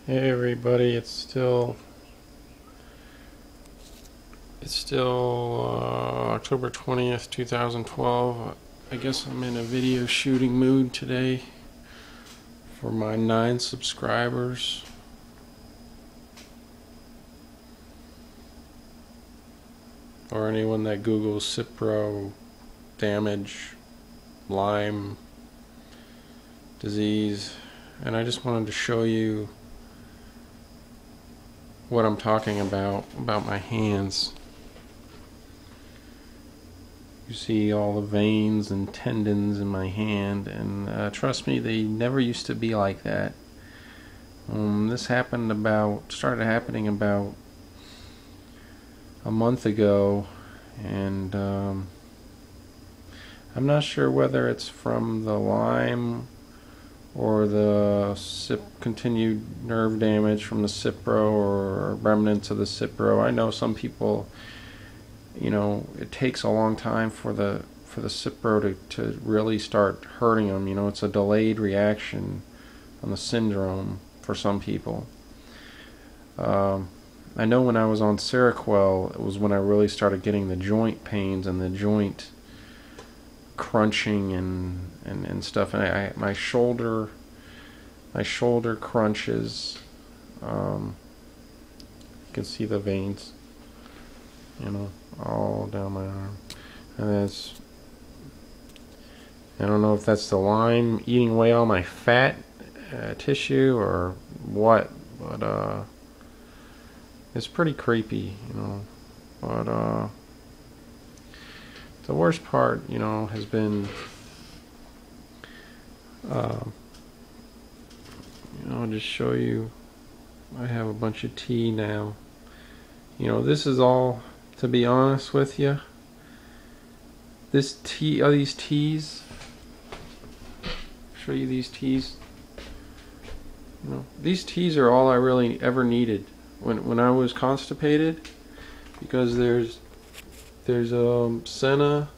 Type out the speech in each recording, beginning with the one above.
Hey everybody, it's still October 20th, 2012. I guess I'm in a video shooting mood today for my 9 subscribers. Or anyone that Googles Cipro damage, Lyme disease. And I just wanted to show you what I'm talking about my hands. You see all the veins and tendons in my hand, and trust me, they never used to be like that. This started happening about a month ago, and I'm not sure whether it's from the Lyme or the continued nerve damage from the Cipro or remnants of the Cipro. I know some people, it takes a long time for the Cipro to really start hurting them. It's a delayed reaction on the syndrome for some people. I know when I was on Seroquel, it was when I really started getting the joint pains and the joint crunching and stuff. And my shoulder crunches. You can see the veins, all down my arm. And I don't know if that's the Lyme eating away all my fat tissue or what, but it's pretty creepy, But the worst part, has been, I'll just show you. I have a bunch of tea now. This is all, to be honest with you, these teas, show you these teas. These teas are all I really ever needed when I was constipated, because there's senna,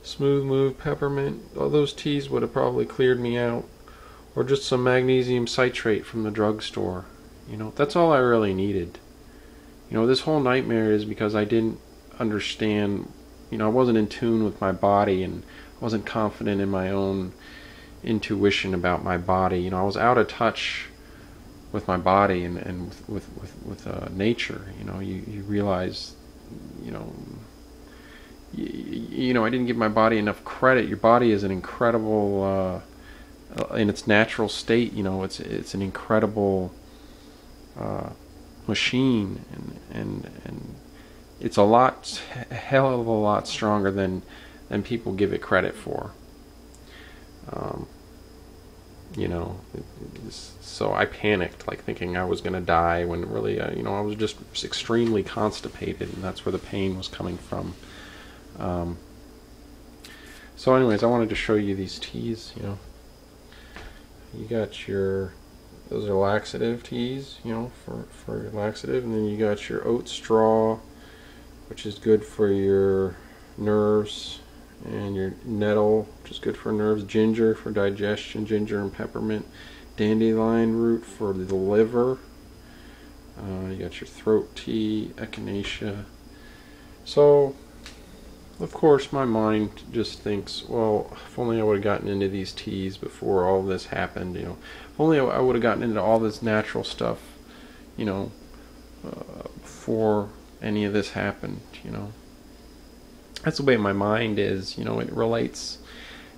smooth move, peppermint. All those teas would have probably cleared me out, or just some magnesium citrate from the drugstore. That's all I really needed. This whole nightmare is because I didn't understand. I wasn't in tune with my body, and I wasn't confident in my own intuition about my body. I was out of touch with my body and with nature. You realize, I didn't give my body enough credit. Your body is an incredible, in its natural state. It's an incredible machine, and it's a hell of a lot stronger than people give it credit for. So I panicked, like thinking I was going to die, when really, I was just extremely constipated, and that's where the pain was coming from. So anyways, I wanted to show you these teas. You got those are laxative teas, for laxative, and then you got your oat straw, which is good for your nerves, and your nettle, which is good for nerves, ginger for digestion, ginger and peppermint, dandelion root for the liver, you got your throat tea, echinacea. So of course my mind just thinks, well, if only I would have gotten into these teas before all this happened. If only I would have gotten into all this natural stuff, before any of this happened. That's the way my mind is. It relates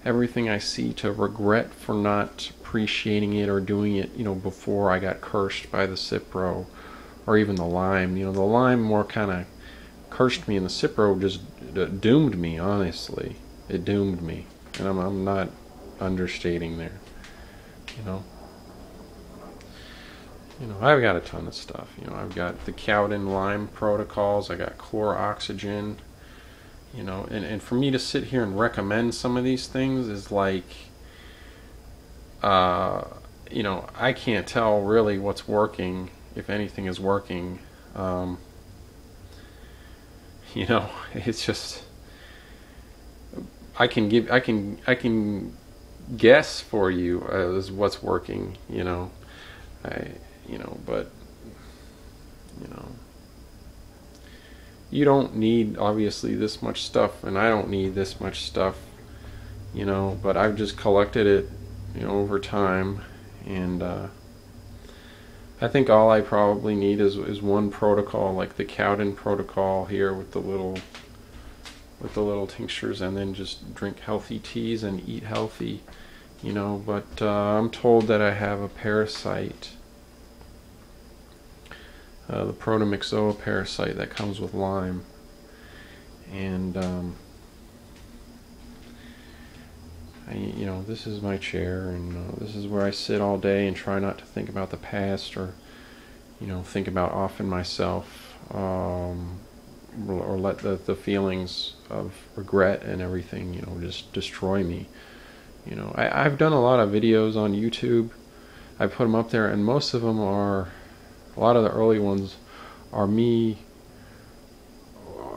everything I see to regret for not appreciating it or doing it, before I got cursed by the Cipro or even the Lyme. The Lyme more kind of cursed me, and the Cipro just doomed me, honestly. It doomed me. And I'm not understating there. I've got a ton of stuff. I've got the Cowden Lyme protocols, I got chloroxygen. And for me to sit here and recommend some of these things is like, I can't tell really what's working, if anything is working. It's just, I can guess for you as what's working. But you know, you don't need obviously this much stuff, and I don't need this much stuff, but I've just collected it, over time, and I think all I probably need is one protocol, like the Cowden protocol here with the little tinctures, and then just drink healthy teas and eat healthy, but I'm told that I have a parasite, the protomyxoa parasite that comes with Lyme, and this is my chair, and this is where I sit all day and try not to think about the past, or think about often myself, or let the feelings of regret and everything just destroy me. I've done a lot of videos on YouTube. I put them up there, and most of them are, a lot of the early ones are me.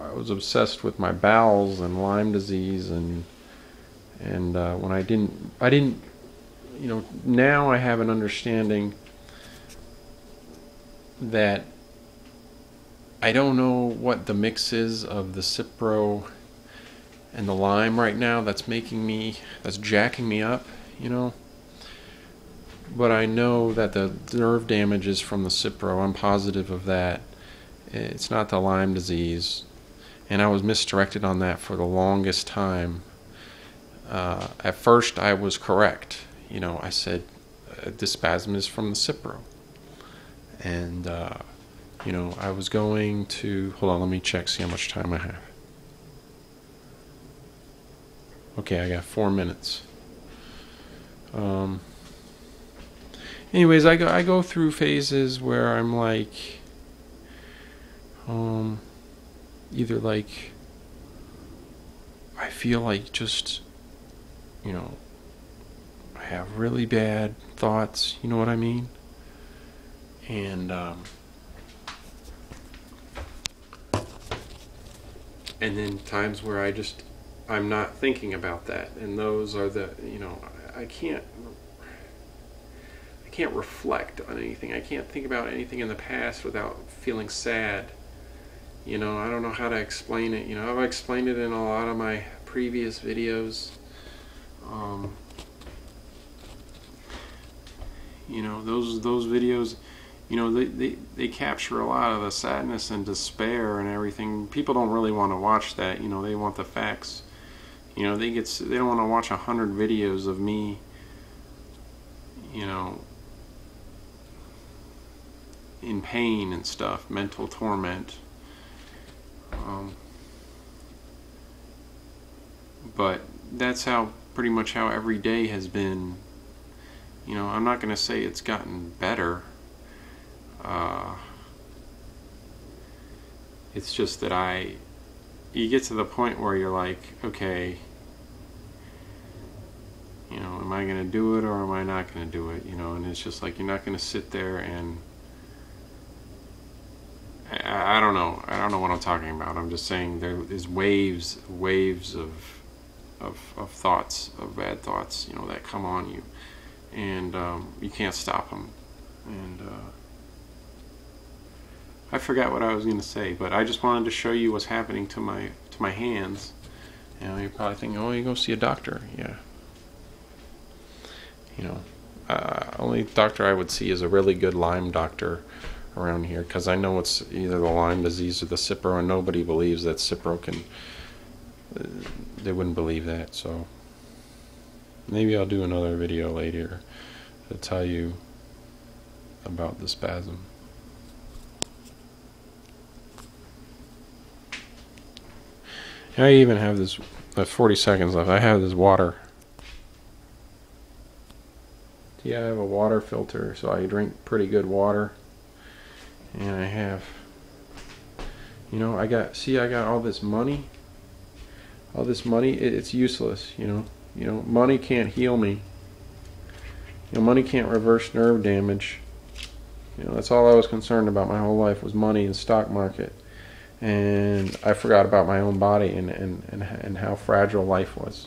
I was obsessed with my bowels and Lyme disease, and when I didn't, now I have an understanding that I don't know what the mix is of the Cipro and the Lyme right now that's jacking me up, but I know that the nerve damage is from the Cipro. I'm positive of that. It's not the Lyme disease, and I was misdirected on that for the longest time. At first I was correct. I said this spasm is from the Cipro, and I was going to, hold on, let me check, see how much time I have. Okay, I got 4 minutes. Anyways, I go through phases where I'm like, either like, I feel like just, I have really bad thoughts, you know what I mean? And then times where I'm not thinking about that, and those are the, I can't reflect on anything. I can't think about anything in the past without feeling sad. I don't know how to explain it. I've explained it in a lot of my previous videos. Those videos, they capture a lot of the sadness and despair and everything. People don't really want to watch that. They want the facts. They don't want to watch 100 videos of me, in pain and stuff, mental torment. But that's pretty much how every day has been. I'm not going to say it's gotten better. It's just that you get to the point where you're like, okay, am I going to do it or am I not going to do it? And it's just like, you're not going to sit there and I don't know. I don't know what I'm talking about. I'm just saying there is waves of thoughts, of bad thoughts, that come on you, and you can't stop them. And I forgot what I was going to say, but I just wanted to show you what's happening to my hands. You're probably thinking, oh, you go see a doctor. Yeah. Only doctor I would see is a really good Lyme doctor around here, because I know it's either the Lyme disease or the Cipro, and nobody believes that Cipro can, they wouldn't believe that. So maybe I'll do another video later to tell you about the spasm. I even have this, 40 seconds left. I have this water. Yeah, I have a water filter, so I drink pretty good water. And I have, I got all this money. All this money, it's useless, money can't heal me. Money can't reverse nerve damage. That's all I was concerned about my whole life, was money and stock market. And I forgot about my own body and how fragile life was.